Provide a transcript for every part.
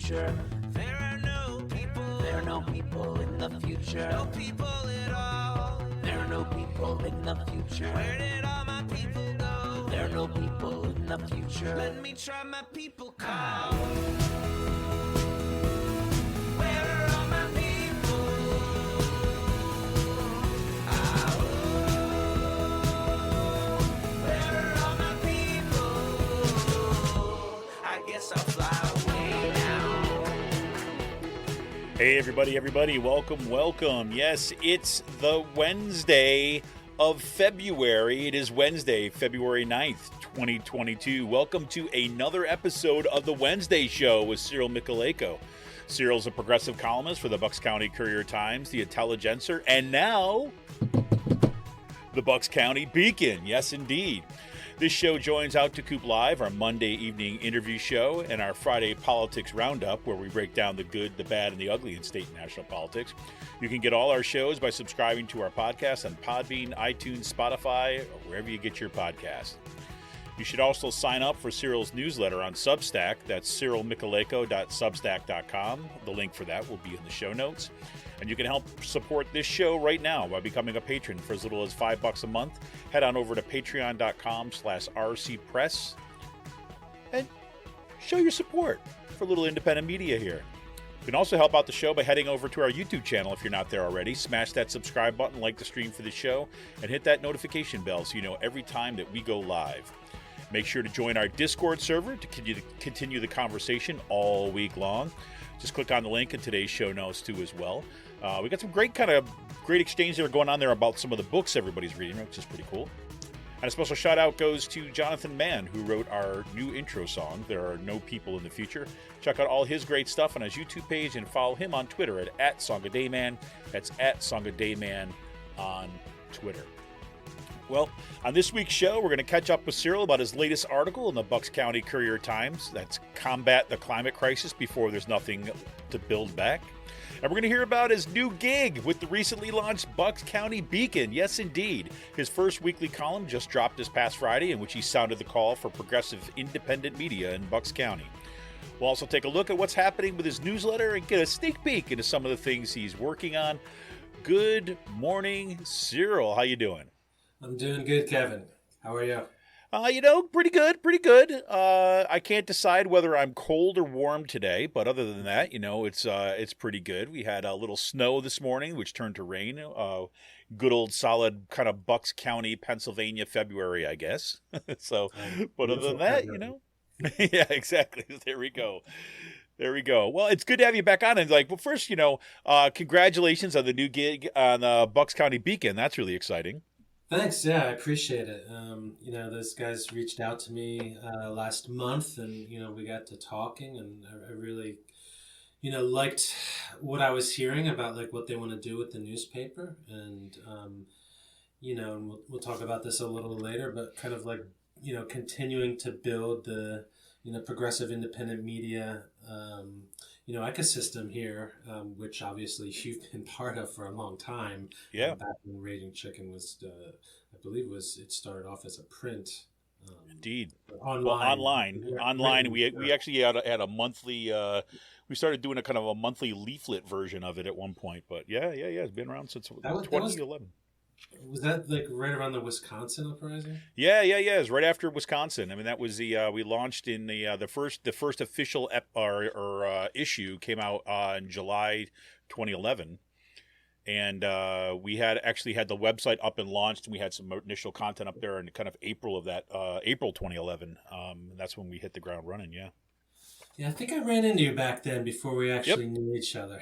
future. There are no people in the future. No people at all. There are no people in the future. Where did all my people go? There are no people in the future. Let me try my people call. Where are all my people? Where are all my people? I guess I'll fly away now. Hey, everybody, welcome. Yes, it's the Wednesday of February. It is Wednesday, February 9th, 2022. Welcome to another episode of the Wednesday Show with Cyril Mychalejko. Cyril's a progressive columnist for the Bucks County Courier Times, the Intelligencer, and now the Bucks County Beacon. Yes, indeed. This show joins Out to Coop Live, our Monday evening interview show, and our Friday politics roundup, where we break down the good, the bad, and the ugly in state and national politics. You can get all our shows by subscribing to our podcast on Podbean, iTunes, Spotify, or wherever you get your podcasts. You should also sign up for Cyril's newsletter on Substack. That's cyrilmychalejko.substack.com. The link for that will be in the show notes. And you can help support this show right now by becoming a patron for as little as $5 a month. Head on over to patreon.com/rcpress and show your support for little independent media here. You can also help out the show by heading over to our YouTube channel if you're not there already. Smash that subscribe button, like the stream for the show, and hit that notification bell so you know every time that we go live. Make sure to join our Discord server to continue the conversation all week long. Just click on the link in today's show notes too as well. We got some great exchange that are going on there about some of the books everybody's reading, which is pretty cool. And a special shout out goes to Jonathan Mann, who wrote our new intro song, There Are No People in the Future. Check out all his great stuff on his YouTube page and follow him on Twitter at @SongADayMan. That's @SongADayMan on Twitter. Well, on this week's show, we're going to catch up with Cyril about his latest article in the Bucks County Courier Times. That's Combat the Climate Crisis Before There's Nothing to Build Back. And we're going to hear about his new gig with the recently launched Bucks County Beacon. Yes, indeed. His first weekly column just dropped this past Friday, in which he sounded the call for progressive independent media in Bucks County. We'll also take a look at what's happening with his newsletter and get a sneak peek into some of the things he's working on. Good morning, Cyril. How you doing? I'm doing good, Kevin. How are you? Pretty good. I can't decide whether I'm cold or warm today, but other than that, it's pretty good. We had a little snow this morning, which turned to rain. Good old solid kind of Bucks County, Pennsylvania, February, I guess. So, but other than that, yeah, exactly. There we go. Well, it's good to have you back on. And first, congratulations on the new gig on Bucks County Beacon. That's really exciting. Thanks. Yeah, I appreciate it. Those guys reached out to me last month, and we got to talking, and I really, liked what I was hearing about what they want to do with the newspaper, and and we'll talk about this a little later, but kind of continuing to build the progressive independent media ecosystem here, which obviously you've been part of for a long time. Yeah. Back when Raging Chicken was, I believe it started off as a print. Indeed. Online. Online. We actually had a monthly. We started doing a kind of a monthly leaflet version of it at one point. But yeah. It's been around since 2011. Was that right around the Wisconsin uprising? Yeah. It was right after Wisconsin. I mean, that was we launched in the first official issue came out in July 2011, and we had the website up and launched, and we had some initial content up there in kind of April 2011. That's when we hit the ground running. Yeah. Yeah, I think I ran into you back then before we actually knew each other.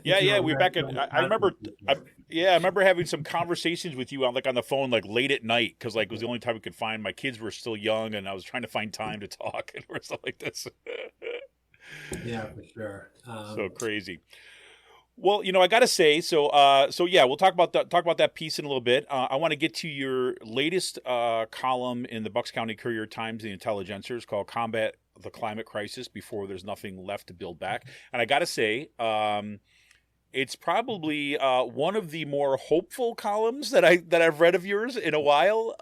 Yeah, we were back in. I remember having some conversations with you on the phone late at night, because it was the only time we could find. My kids were still young, and I was trying to find time to talk or stuff like this. Yeah, for sure. So crazy. Well, I got to say, so we'll talk about that piece in a little bit. I want to get to your latest column in the Bucks County Courier Times, the Intelligencer. It's called "Combat the Climate Crisis Before There's Nothing Left to Build Back." And I got to say, it's probably one of the more hopeful columns that I've read of yours in a while.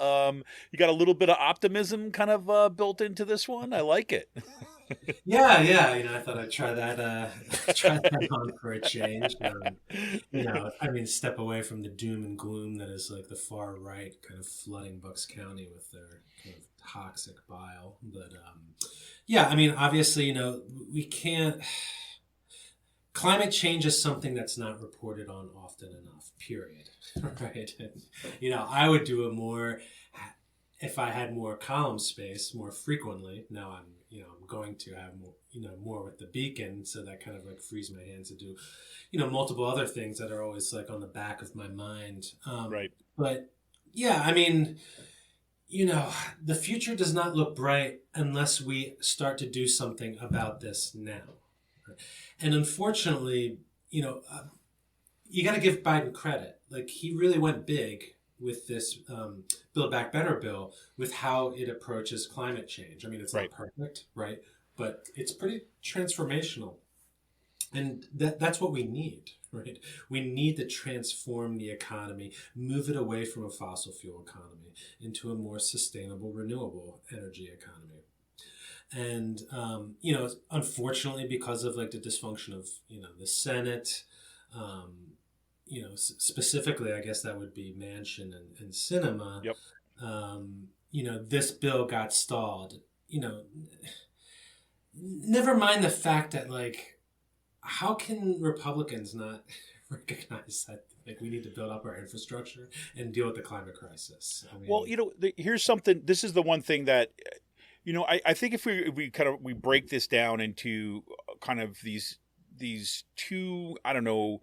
You got a little bit of optimism kind of built into this one. I like it. Yeah. I thought I'd try that. Try that on for a change. Step away from the doom and gloom that is like the far right kind of flooding Bucks County with their kind of toxic bile. But yeah, obviously, we can't. Climate change is something that's not reported on often enough. Period. Right. And, I would do it more if I had more column space more frequently. Now I'm going to have more, more with the Beacon, so that kind of like frees my hands to do, multiple other things that are always like on the back of my mind. Right. But yeah, the future does not look bright unless we start to do something about this now. And unfortunately, you got to give Biden credit. Like, he really went big with this Build Back Better bill with how it approaches climate change. It's Right. not perfect, right? But it's pretty transformational. And that's what we need, right? We need to transform the economy, move it away from a fossil fuel economy into a more sustainable, renewable energy economy. And, unfortunately, because of like the dysfunction of, the Senate, specifically, I guess that would be Manchin and Sinema. Yep. This bill got stalled. Never mind the fact that, like, how can Republicans not recognize that, like, we need to build up our infrastructure and deal with the climate crisis? Well, here's something. This is the one thing that, I think if we break this down into kind of these two, I don't know,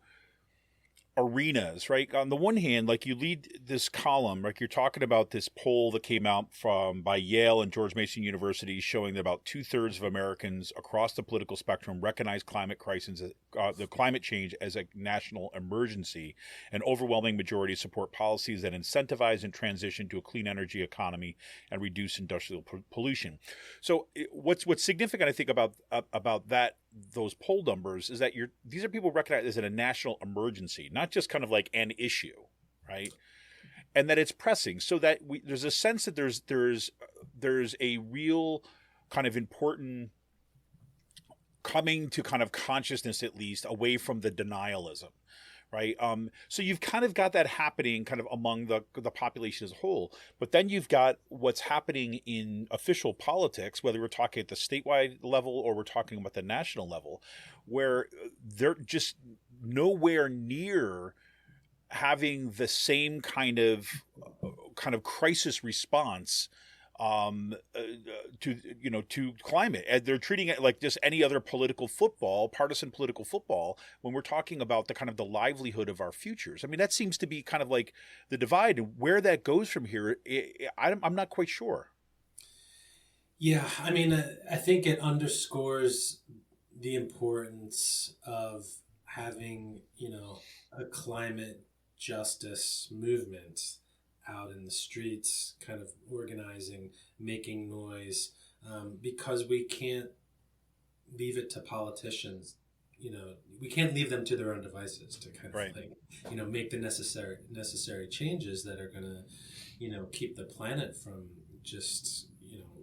arenas, right? On the one hand, like, you lead this column, like, you're talking about this poll that came out by Yale and George Mason University, showing that about 2/3 of Americans across the political spectrum recognize the climate change as a national emergency. An overwhelming majority support policies that incentivize and transition to a clean energy economy and reduce industrial pollution. So what's significant, I think, about those poll numbers is that these are people recognized as a national emergency, not just kind of like an issue, right? And that it's pressing, so that there's a sense that there's a real kind of important coming to kind of consciousness, at least, away from the denialism, right? So you've kind of got that happening kind of among the population as a whole, but then you've got what's happening in official politics, whether we're talking at the statewide level or we're talking about the national level, where they're just nowhere near having the same kind of crisis response to climate. And they're treating it like just any other partisan political football, when we're talking about the kind of the livelihood of our futures. That seems to be kind of like the divide, and where that goes from here, I'm not quite sure. Yeah, I think it underscores the importance of having, a climate justice movement out in the streets, kind of organizing, making noise, because we can't leave it to politicians. We can't leave them to their own devices to kind of Right. like, make the necessary changes that are going to, keep the planet from just,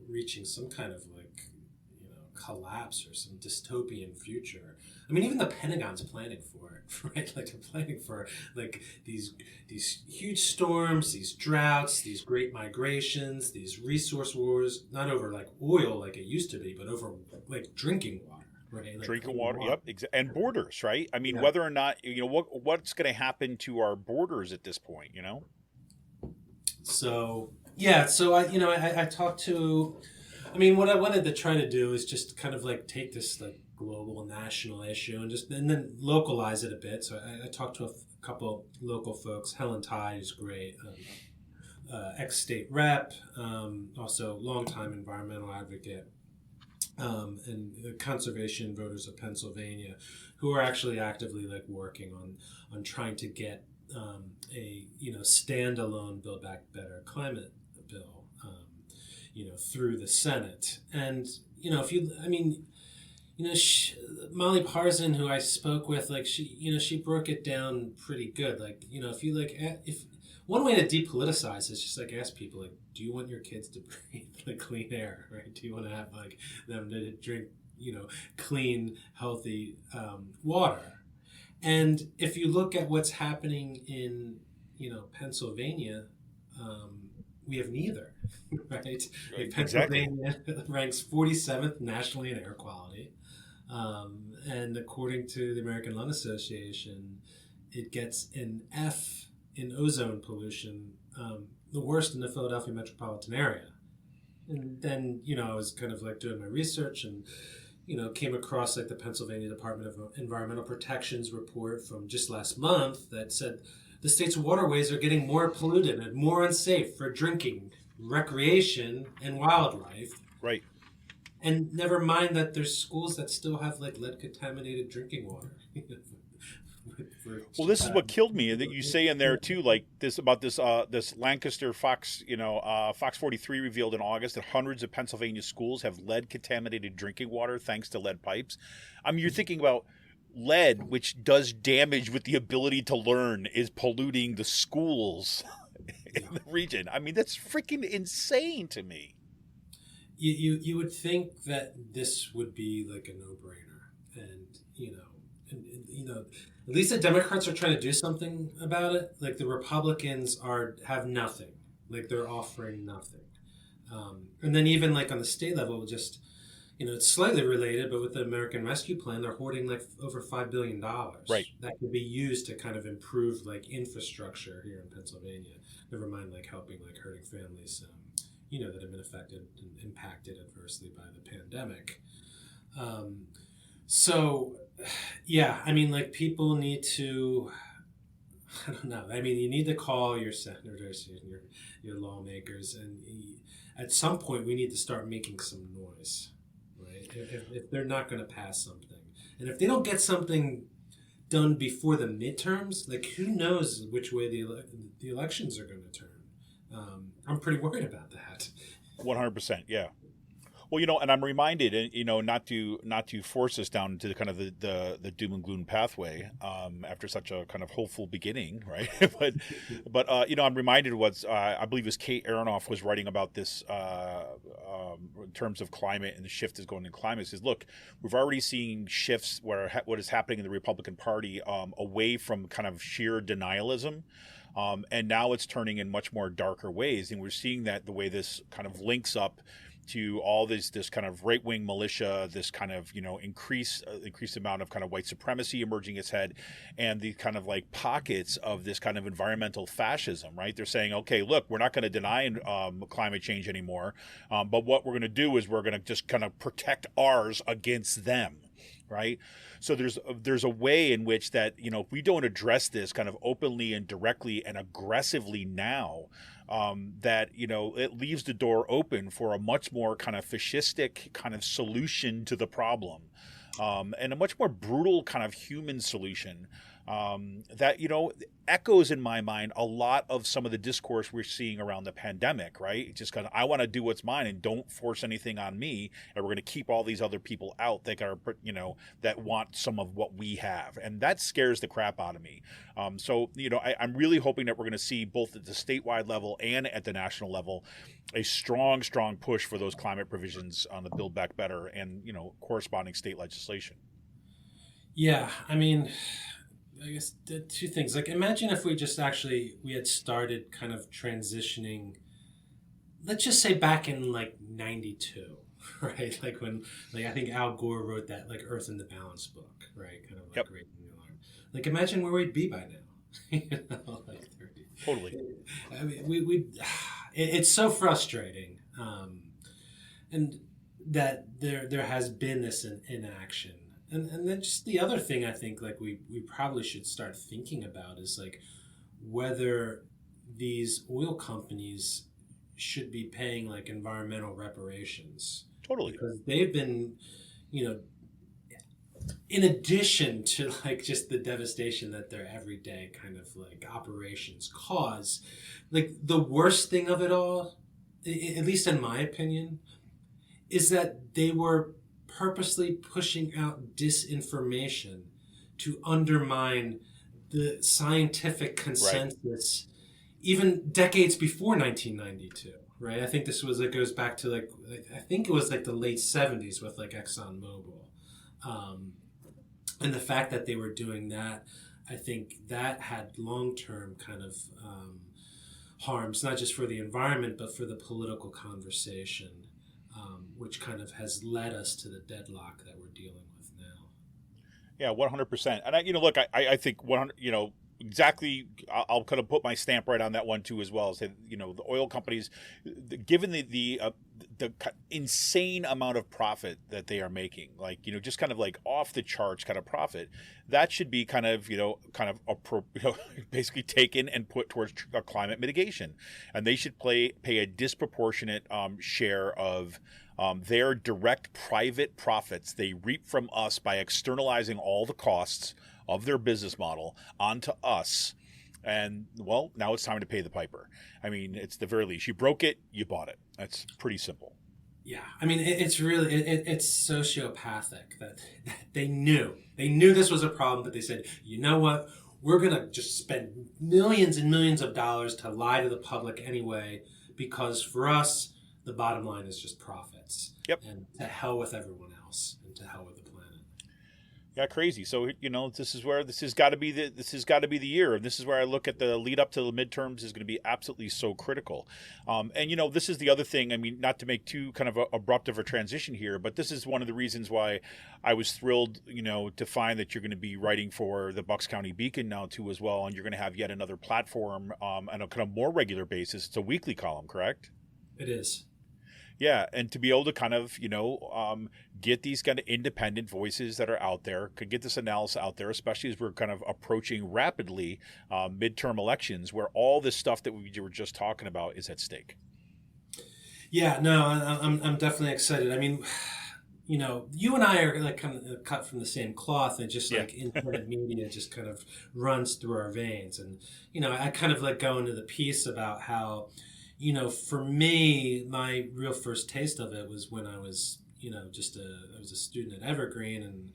reaching some kind of like, collapse or some dystopian future. Even the Pentagon's planning for it, right? Like, they're planning for like these huge storms, these droughts, these great migrations, these resource wars, not over like oil like it used to be, but over like drinking water, right? Like drinking water. Yep. And borders, right? Yeah. Whether or not, what's going to happen to our borders at this point, So, yeah. So I talked to, what I wanted to try to do is just kind of like take this like global national issue and then localize it a bit. So I talked to a couple local folks. Helen Ty, who's great, ex-state rep, also longtime environmental advocate, and the conservation voters of Pennsylvania, who are actually actively like working on trying to get a standalone Build Back Better climate bill, through the Senate. And if you, Molly Parson, who I spoke with, like, she broke it down pretty good. Like, if one way to depoliticize is just like ask people, like, do you want your kids to breathe like clean air, right? Do you want to have like them to drink clean, healthy water. And if you look at what's happening in, Pennsylvania, we have neither, right? Like Pennsylvania ranks 47th nationally in air quality. And according to the American Lung Association, it gets an F in ozone pollution, the worst in the Philadelphia metropolitan area. And then, I was kind of like doing my research and, came across like the Pennsylvania Department of Environmental Protection's report from just last month that said the state's waterways are getting more polluted and more unsafe for drinking, recreation, and wildlife. Right. And never mind that there's schools that still have like lead contaminated drinking water. Well, this is what killed me that you say in there too, like this about this Lancaster Fox, Fox 43 revealed in August that hundreds of Pennsylvania schools have lead contaminated drinking water thanks to lead pipes. I mean, you're thinking about lead, which does damage with the ability to learn, is polluting the schools in the region. I mean, that's freaking insane to me. You would think that this would be like a no-brainer, and at least the Democrats are trying to do something about it. Like the Republicans have nothing, like they're offering nothing, and then even like on the state level, just it's slightly related, but with the American Rescue Plan, they're hoarding like over $5 billion, right, that could be used to kind of improve like infrastructure here in Pennsylvania. Never mind like helping like hurting families. That have been affected and impacted adversely by the pandemic. So, yeah, I mean, like people need to, I don't know. I mean, you need to call your senators and your lawmakers, and at some point we need to start making some noise, right? If they're not going to pass something, and if they don't get something done before the midterms, like who knows which way the elections are going to turn. I'm pretty worried about that. 100%, yeah. Well, and I'm reminded, not to force us down into the kind of the doom and gloom pathway after such a kind of hopeful beginning, right? but I'm reminded of what I believe it was Kate Aronoff was writing about this in terms of climate and the shift is going in climate. It says, look, we've already seen shifts where what is happening in the Republican Party away from kind of sheer denialism. And now it's turning in much more darker ways. And we're seeing that the way this kind of links up to all this kind of right-wing militia, this kind of, increased amount of kind of white supremacy emerging its head, and the kind of like pockets of this kind of environmental fascism, right? They're saying, okay, look, we're not going to deny climate change anymore, but what we're going to do is we're going to just kind of protect ours against them. Right. So there's a way in which that, if we don't address this kind of openly and directly and aggressively now, that, it leaves the door open for a much more kind of fascistic kind of solution to the problem, and a much more brutal kind of human solution that, echoes in my mind a lot of some of the discourse we're seeing around the pandemic, right? Just kind of, I want to do what's mine and don't force anything on me. And we're going to keep all these other people out that are, that want some of what we have. And that scares the crap out of me. So, I'm really hoping that we're going to see both at the statewide level and at the national level, a strong push for those climate provisions on the Build Back Better and, corresponding state legislation. Yeah, I mean, I guess the two things. Like, imagine if we had started kind of transitioning, let's just say back in like 92, right? Like when, I think Al Gore wrote that like Earth in the Balance book, right? Kind of like raising the alarm. Like, imagine where we'd be by now. Like 30. Totally. I mean, it's so frustrating, and that there has been this inaction. And then just the other thing I think like we probably should start thinking about is like whether these oil companies should be paying like environmental reparations. Totally. Because they've been, in addition to like just the devastation that their everyday kind of like operations cause, like the worst thing of it all, at least in my opinion, is that they were purposely pushing out disinformation to undermine the scientific consensus, right, even decades before 1992. right? I think this was, it goes back to I think it was like the late 70s with like ExxonMobil. Um, and the fact that they were doing that, I think that had long-term kind of harms, not just for the environment, but for the political conversation, which kind of has led us to the deadlock that we're dealing with now. Yeah, 100%. And look, I think 100, exactly. I'll kind of put my stamp right on that one too, as well. Say, the oil companies, given the insane amount of profit that they are making, like, just kind of like off the charts kind of profit, that should be kind of, basically taken and put towards climate mitigation. And they should pay a disproportionate share of their direct private profits they reap from us by externalizing all the costs of their business model onto us. And, well, now it's time to pay the piper. I mean, it's the very least. You broke it, you bought it. That's pretty simple. Yeah, I mean, it's really, it's sociopathic that they knew this was a problem, but they said, you know what, we're going to just spend millions and millions of dollars to lie to the public anyway, because for us, the bottom line is just profits. Yep. And to hell with everyone else, and to hell with the planet. Yeah, crazy. So this has got to be the year, and this is where I look at the lead up to the midterms is going to be absolutely so critical. And this is the other thing. I mean, not to make too kind of abrupt of a transition here, but this is one of the reasons why I was thrilled, to find that you're going to be writing for the Bucks County Beacon now too as well, and you're going to have yet another platform on a kind of more regular basis. It's a weekly column, correct? It is. Yeah, and to be able to kind of, get these kind of independent voices that are out there, could get this analysis out there, especially as we're kind of approaching rapidly midterm elections where all this stuff that we were just talking about is at stake. Yeah, no, I'm definitely excited. I mean, you and I are like kind of cut from the same cloth, and just like internet media just kind of runs through our veins. And, I kind of like go into the piece about how, for me, my real first taste of it was when I was, I was a student at Evergreen, and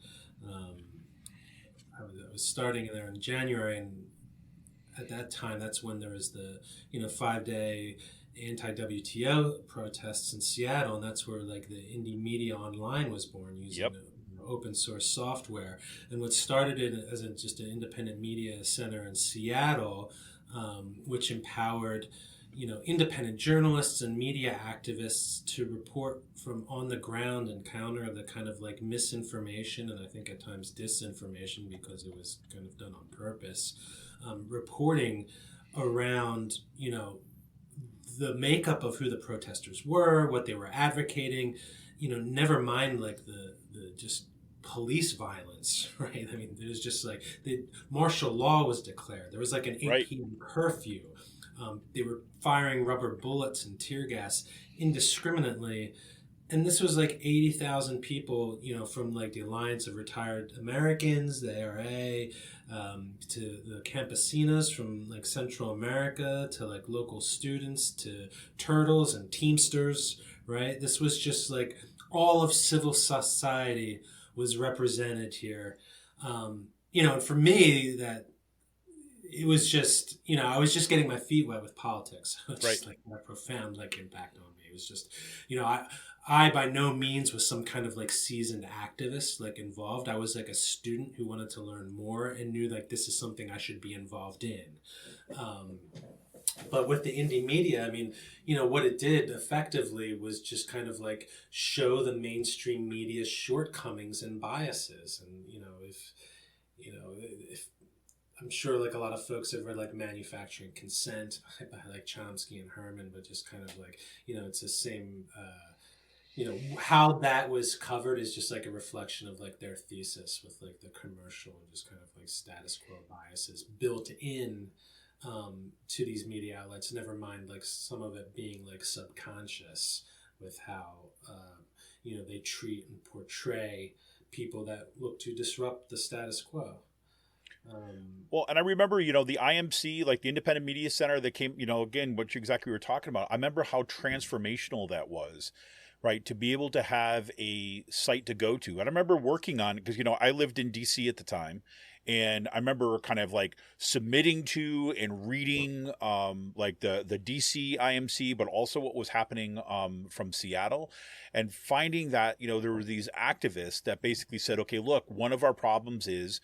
I was starting there in January, and at that time, that's when there was the, 5-day anti-WTO protests in Seattle, and that's where like the Indie Media Online was born, using open source software. And what started it as just an independent media center in Seattle, which empowered independent journalists and media activists to report from on the ground and counter the kind of like misinformation, and I think at times disinformation, because it was kind of done on purpose, reporting around, the makeup of who the protesters were, what they were advocating, never mind like the just police violence, right? I mean, there's just like the martial law was declared. There was like an 8 p.m. curfew. They were firing rubber bullets and tear gas indiscriminately. And this was like 80,000 people, from like the Alliance of Retired Americans, the ARA, to the campesinas from like Central America, to like local students, to turtles and Teamsters, right? This was just like all of civil society was represented here. And for me, that it was just, I was just getting my feet wet with politics. It was just like a profound like impact on me. It was just, I by no means was some kind of like seasoned activist like involved. I was like a student who wanted to learn more and knew like this is something I should be involved in. But with the indie media, I mean, what it did effectively was just kind of like show the mainstream media's shortcomings and biases. And, if I'm sure like a lot of folks have read like Manufacturing Consent by like Chomsky and Herman, but just kind of like, it's the same, how that was covered is just like a reflection of like their thesis, with like the commercial and just kind of like status quo biases built in to these media outlets, never mind like some of it being like subconscious with how, they treat and portray people that look to disrupt the status quo. Well, and I remember, the IMC, like the Independent Media Center that came, again, what you exactly were talking about. I remember how transformational that was, right? To be able to have a site to go to. And I remember working on, because, I lived in DC at the time, And I remember kind of like submitting to and reading like the DC IMC, but also what was happening from Seattle, and finding that, you know, there were these activists that basically said, okay, look, one of our problems is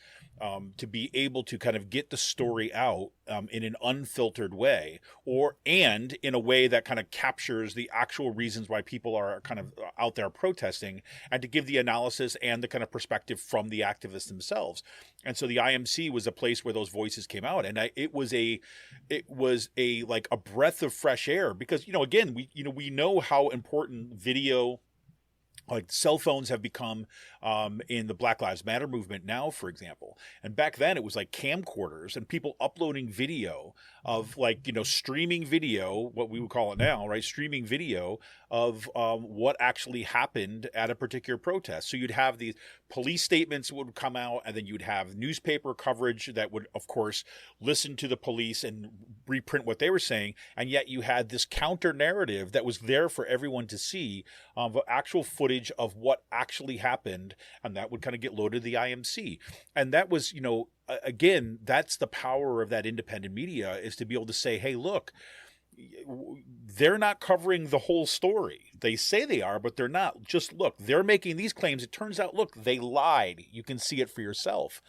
to be able to kind of get the story out in an unfiltered way, and in a way that kind of captures the actual reasons why people are kind of out there protesting, and to give the analysis and the kind of perspective from the activists themselves. And so the IMC was a place where those voices came out, and it was a like a breath of fresh air, because, you know, again, we know how important video, like cell phones, have become in the Black Lives Matter movement now, for example. And back then it was like camcorders and people uploading video of, like, you know, streaming video, what we would call it now, right? Streaming video of what actually happened at a particular protest. So you'd have these police statements would come out, and then you'd have newspaper coverage that would, of course, listen to the police and reprint what they were saying. And yet you had this counter narrative that was there for everyone to see, of actual footage of what actually happened, and that would kind of get loaded to the IMC. And that was, you know, again, that's the power of that independent media, is to be able to say, hey, look, they're not covering the whole story. They say they are, but they're not. Just look, they're making these claims. It turns out, look, they lied. You can see it for yourself.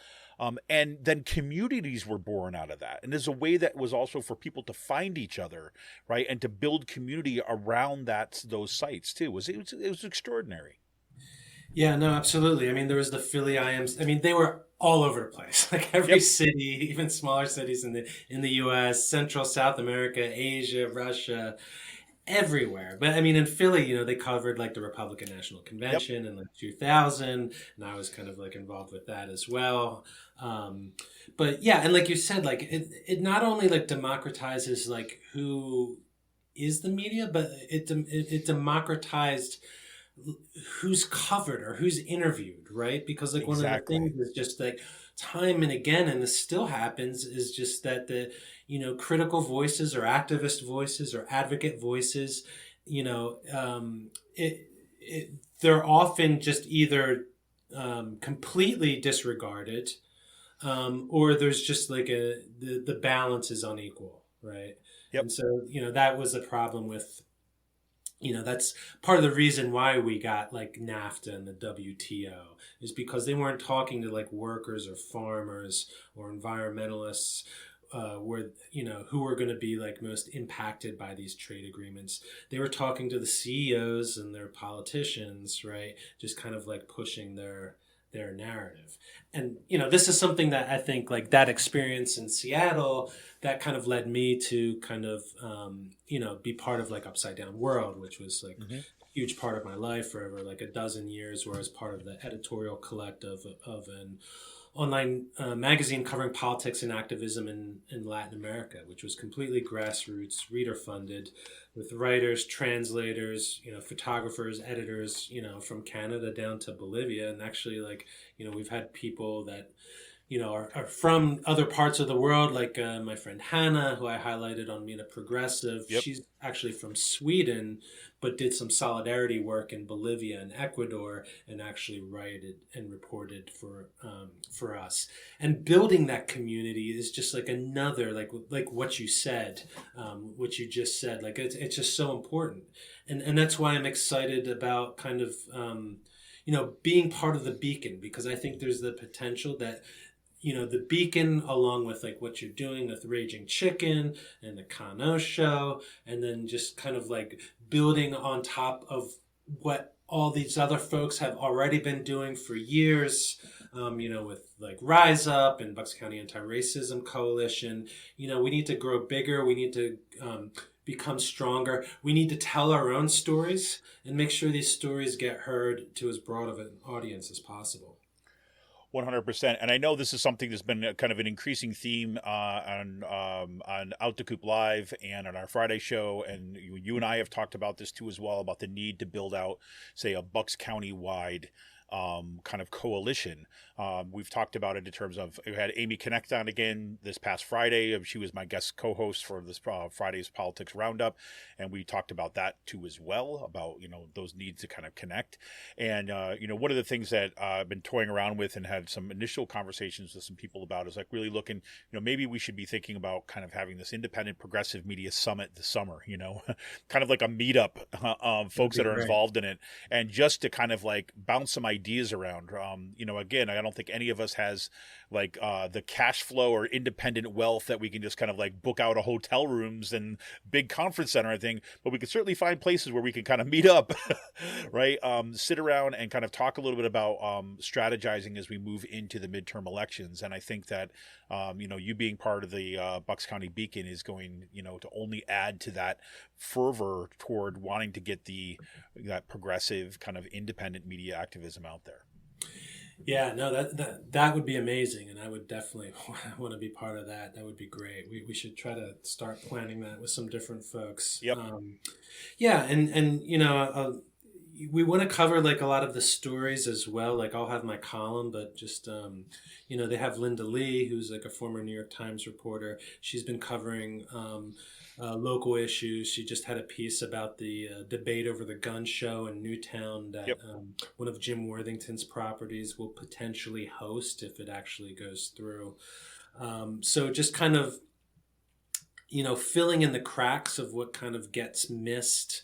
And then communities were born out of that. And there's a way that was also for people to find each other, right? And to build community around those sites too. It was extraordinary. Yeah, no, absolutely. I mean, there was the Philly IMs. I mean, they were all over the place. Like every city, even smaller cities in the U.S., Central, South America, Asia, Russia, everywhere. But I mean, in Philly, you know, they covered like the Republican National Convention in like 2000, and I was kind of like involved with that as well. But yeah, and like you said, like it not only like democratizes like who is the media, but it democratized who's covered or who's interviewed, right? Because like one of the things is just like time and again, and this still happens, is just that the, you know, critical voices or activist voices or advocate voices, you know, they're often just either completely disregarded, or there's just like the balance is unequal, right? Yep. And so, you know, that was a problem with, you know, that's part of the reason why we got like NAFTA and the WTO, is because they weren't talking to like workers or farmers or environmentalists, where, you know, who were going to be like most impacted by these trade agreements. They were talking to the CEOs and their politicians, right? Just kind of like pushing their narrative. And, you know, this is something that I think like that experience in Seattle, that kind of led me to kind of, you know, be part of like Upside Down World, which was like a huge part of my life for over like a dozen years, where I was part of the editorial collective of an online magazine covering politics and activism in Latin America, which was completely grassroots, reader funded, with writers, translators, you know, photographers, editors, you know, from Canada down to Bolivia. And actually, like, you know, we've had people that, you know, are from other parts of the world, like my friend Hannah, who I highlighted on Mina Progressive. Yep. She's actually from Sweden, but did some solidarity work in Bolivia and Ecuador, and actually wrote and reported for us. And building that community is just like another, like what you said, what you just said, like it's just so important. And that's why I'm excited about kind of, you know, being part of the Beacon, because I think there's the potential that, you know, the Beacon, along with like what you're doing with Raging Chicken and the Kano Show, and then just kind of like building on top of what all these other folks have already been doing for years, you know, with like Rise Up and Bucks County Anti-Racism Coalition. You know, we need to grow bigger. We need to become stronger. We need to tell our own stories and make sure these stories get heard to as broad of an audience as possible. 100%. And I know this is something that's been kind of an increasing theme on Out to Coop Live and on our Friday show. And you and I have talked about this too as well, about the need to build out, say, a Bucks County wide kind of coalition. We've talked about it in terms of, we had Amy Connect on again this past Friday. She was my guest co-host for this Friday's Politics Roundup, and we talked about that too as well, about those needs to kind of connect. And one of the things that I've been toying around with and had some initial conversations with some people about is like really looking, maybe we should be thinking about kind of having this independent progressive media summit this summer, kind of like a meetup of folks that are involved in it, and just to kind of like bounce some ideas around. Again, I don't think any of us has like the cash flow or independent wealth that we can just kind of like book out a hotel rooms and big conference center, I think, but we can certainly find places where we can kind of meet up, right? Sit around and kind of talk a little bit about strategizing as we move into the midterm elections. And I think that, you being part of the Bucks County Beacon is going, to only add to that fervor toward wanting to get that progressive kind of independent media activism out there. Yeah, no, that would be amazing, and I would definitely want to be part of that. That would be great. We should try to start planning that with some different folks. Yep. Yeah, and we want to cover like a lot of the stories as well. Like I'll have my column, but just they have Linda Lee, who's like a former New York Times reporter. She's been covering local issues. She just had a piece about the debate over the gun show in Newtown that one of Jim Worthington's properties will potentially host if it actually goes through. So just kind of, filling in the cracks of what kind of gets missed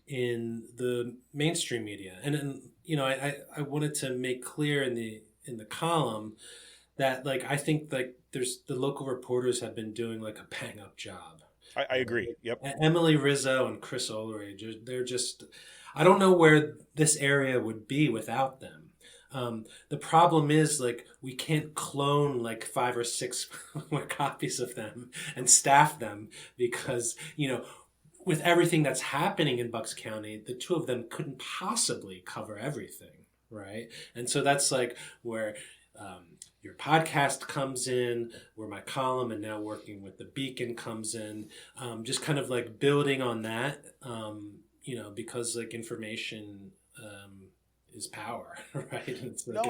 in the mainstream media. And I wanted to make clear in the column that like I think like there's the local reporters have been doing like a bang up job. I agree. Yep. Emily Rizzo and Chris Ulrich, they're just, I don't know where this area would be without them. The problem is like we can't clone like 5 or 6 more copies of them and staff them because with everything that's happening in Bucks County, the two of them couldn't possibly cover everything, right? And so that's like where your podcast comes in, where my column and now working with the Beacon comes in, just kind of like building on that, because like information is power, right?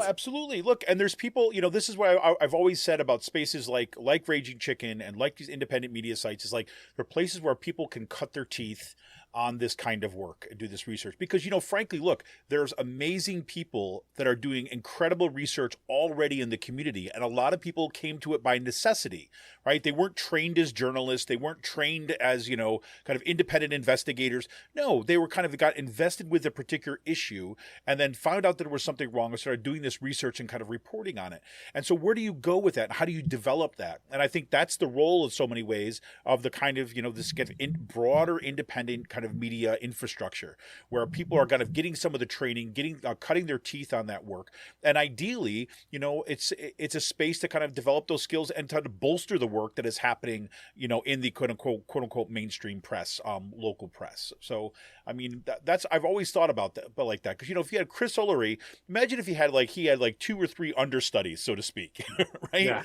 Absolutely. Look, and there's people, this is why I've always said about spaces like Raging Chicken and like these independent media sites is like, they're places where people can cut their teeth on this kind of work and do this research. Because, frankly, look, there's amazing people that are doing incredible research already in the community. And a lot of people came to it by necessity, right? They weren't trained as journalists. They weren't trained as, kind of independent investigators. No, they were kind of got invested with a particular issue and then found out that there was something wrong and started doing this research and kind of reporting on it. And so where do you go with that? How do you develop that? And I think that's the role in so many ways of the kind of, this kind of broader independent kind of media infrastructure where people are kind of getting some of the training, cutting their teeth on that work. And ideally, it's a space to kind of develop those skills and to bolster the work that is happening, in the quote unquote mainstream press, local press. So, I mean, that's, I've always thought about that, but like that, because, if you had Chris Ullery, imagine if he had 2 or 3 understudies, so to speak, right? Yeah.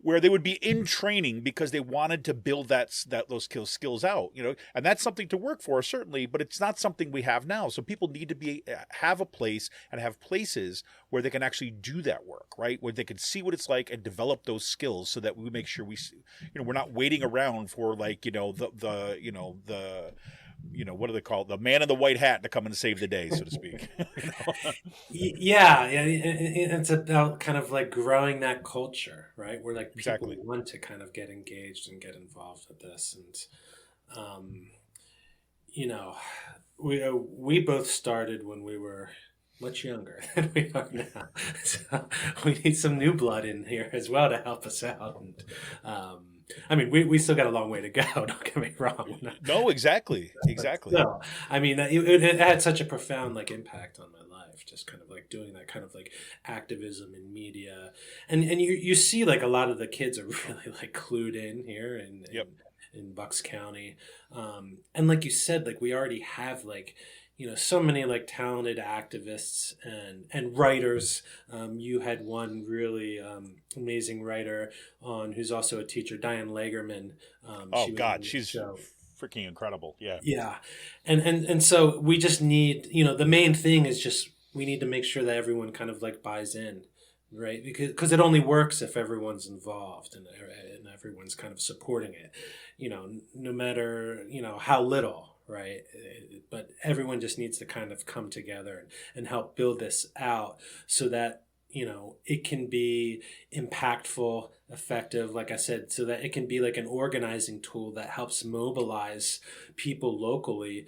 Where they would be in training because they wanted to build those skills out, and that's something to work for, certainly, but it's not something we have now. So people need to have a place and have places where they can actually do that work, right? Where they can see what it's like and develop those skills so that we make sure we're not waiting around for what do they call it? The man in the white hat to come and save the day, so to speak. Yeah, it's about kind of like growing that culture, right? Where like people want to kind of get engaged and get involved with this, and we both started when we were much younger than we are now, so we need some new blood in here as well to help us out. And we still got a long way to go. Don't get me wrong. No, exactly. So, it had such a profound impact on my life. Just kind of doing that kind of activism in media, and you see a lot of the kids are really clued in here in Bucks County, and like you said, we already have so many talented activists and writers. You had one really amazing writer on who's also a teacher, Diane Lagerman. She's freaking incredible. Yeah. Yeah. And so we just need, the main thing is just we need to make sure that everyone kind of like buys in, right? Because it only works if everyone's involved and everyone's kind of supporting it, no matter, how little, right? But everyone just needs to kind of come together and help build this out so that, it can be impactful, effective, like I said, so that it can be like an organizing tool that helps mobilize people locally,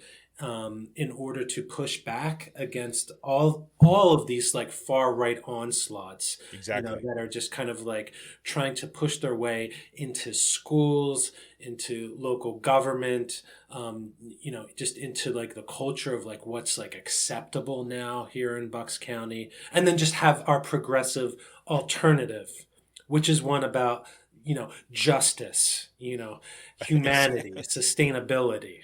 in order to push back against all of these like far right onslaughts, Exactly. that are just kind of like trying to push their way into schools, into local government, just into like the culture of like what's like acceptable now here in Bucks County, and then just have our progressive alternative, which is one about justice, humanity, sustainability.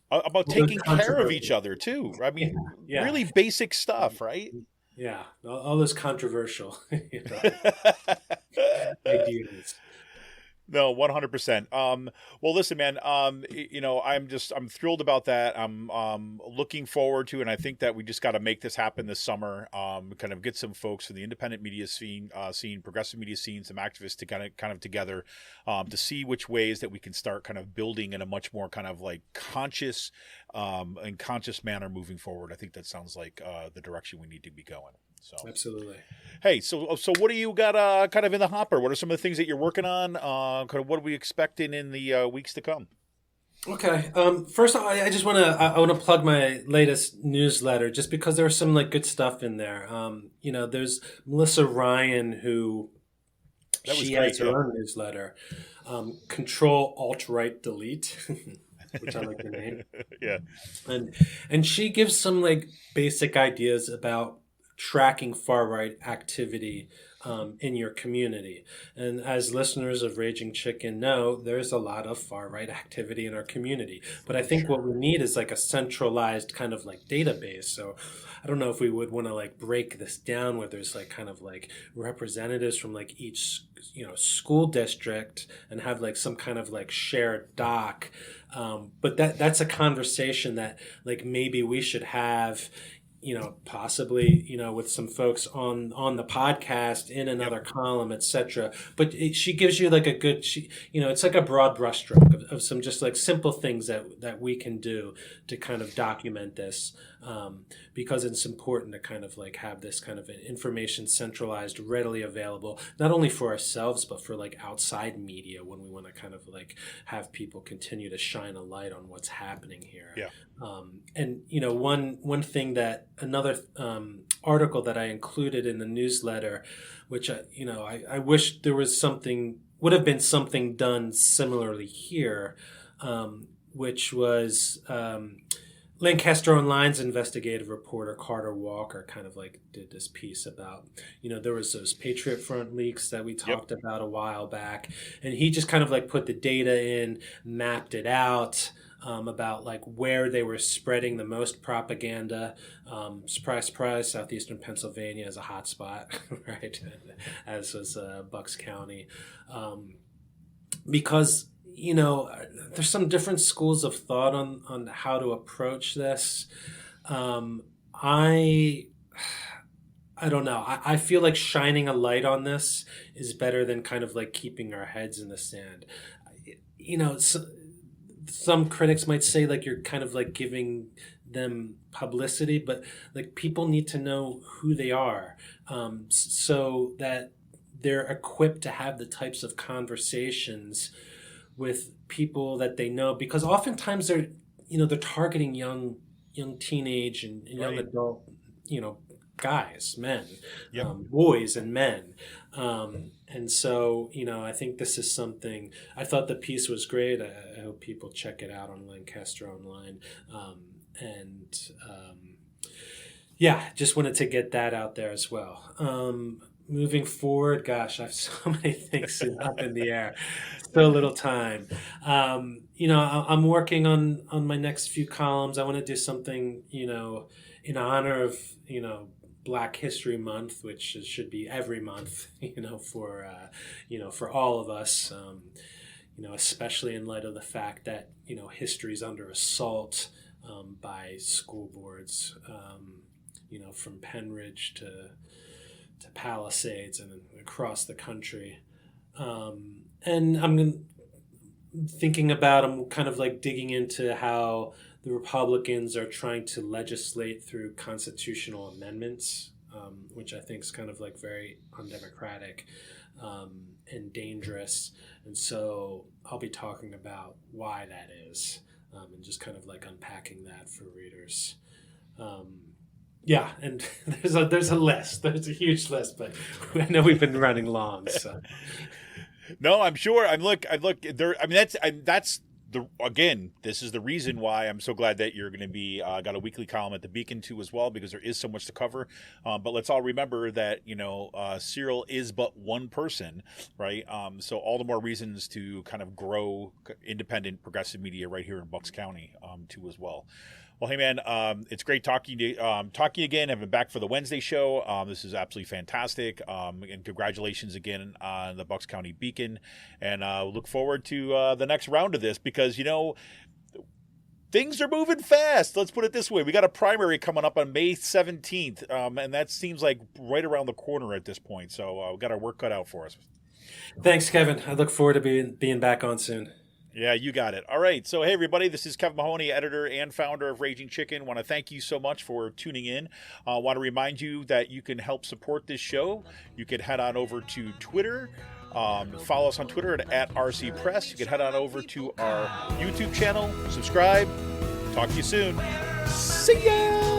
About All those taking care of each controversial. other too. I Yeah, mean, yeah, really basic stuff, right? yeah. All those controversial, ideas. No, 100%. Well, listen, man. I'm thrilled about that. I'm looking forward to, and I think that we just got to make this happen this summer. Kind of get some folks from the independent media scene, progressive media scene, some activists to kind of together, to see which ways that we can start kind of building in a much more kind of like conscious, and conscious manner moving forward. I think that sounds like the direction we need to be going. So, Absolutely. hey, so what do you got kind of in the hopper? What are some of the things that you're working on? Kind of what are we expecting in the weeks to come? Okay. First, I just want to I want to plug my latest newsletter just because there's some like good stuff in there. There's Melissa Ryan who That was she great. has her Yeah. own newsletter, Control Alt Right Delete, which I like the name, Yeah. and she gives some like basic ideas about tracking far right activity, in your community. And as listeners of Raging Chicken know, there's a lot of far right activity in our community. But I For think what sure. we need is like a centralized kind of like database. So I don't know if we would want to like break this down where there's like kind of like representatives from like each school district and have like some kind of like shared doc. But that's a conversation that like maybe we should have, possibly, with some folks on the podcast in Yep. another column, etc. But she gives you like a good, it's like a broad brushstroke of some just like simple things that we can do to kind of document this, because it's important to kind of like have this kind of information centralized, readily available, not only for ourselves but for like outside media when we want to kind of like have people continue to shine a light on what's happening here. Yeah. And one thing that another article that I included in the newsletter, which I wish there was would have been something done similarly here, which was Lancaster Online's investigative reporter Carter Walker kind of like did this piece about, there was those Patriot Front leaks that we Yep. talked about a while back, and he just kind of like put the data in, mapped it out, about like where they were spreading the most propaganda. Surprise, surprise, southeastern Pennsylvania is a hot spot, right? As was Bucks County, because there's some different schools of thought on how to approach this. I don't know. I feel like shining a light on this is better than kind of like keeping our heads in the sand. Some critics might say like you're kind of like giving them publicity, but like people need to know who they are, so that they're equipped to have the types of conversations with people that they know, because oftentimes they're targeting young teenage and young Right. adult, guys, men, Yep. boys and men. And so, I think this is something, I thought the piece was great. I hope people check it out on Lancaster Online. And yeah, just wanted to get that out there as well. Moving forward, gosh, I have so many things up in the air. So little time. I'm working on my next few columns. I want to do something, in honor of, Black History Month, which should be every month, for all of us, especially in light of the fact that, history is under assault, by school boards, from Penridge to Palisades and across the country. And I'm thinking about, I'm kind of like digging into how the Republicans are trying to legislate through constitutional amendments, which I think is kind of like very undemocratic and dangerous. And so I'll be talking about why that is, and just kind of like unpacking that for readers. Yeah, and there's a list. There's a huge list, but I know we've been running long. So No, I'm sure. I look there. I mean, that's again, this is the reason why I'm so glad that you're going to be got a weekly column at the Beacon too as well, because there is so much to cover. But let's all remember that Cyril is but one person, right? So all the more reasons to kind of grow independent progressive media right here in Bucks County too as well. Well, hey man, it's great talking again. I've been back for the Wednesday show. This is absolutely fantastic. And congratulations again on the Bucks County Beacon. And look forward to the next round of this, because things are moving fast. Let's put it this way: we got a primary coming up on May 17th, and that seems like right around the corner at this point. So we got our work cut out for us. Thanks, Kevin. I look forward to being back on soon. Yeah, you got it. All right. So, hey, everybody, this is Kevin Mahoney, editor and founder of Raging Chicken. Want to thank you so much for tuning in. Want to remind you that you can help support this show. You can head on over to Twitter. Follow us on Twitter at RC Press. You can head on over to our YouTube channel. Subscribe. Talk to you soon. See ya!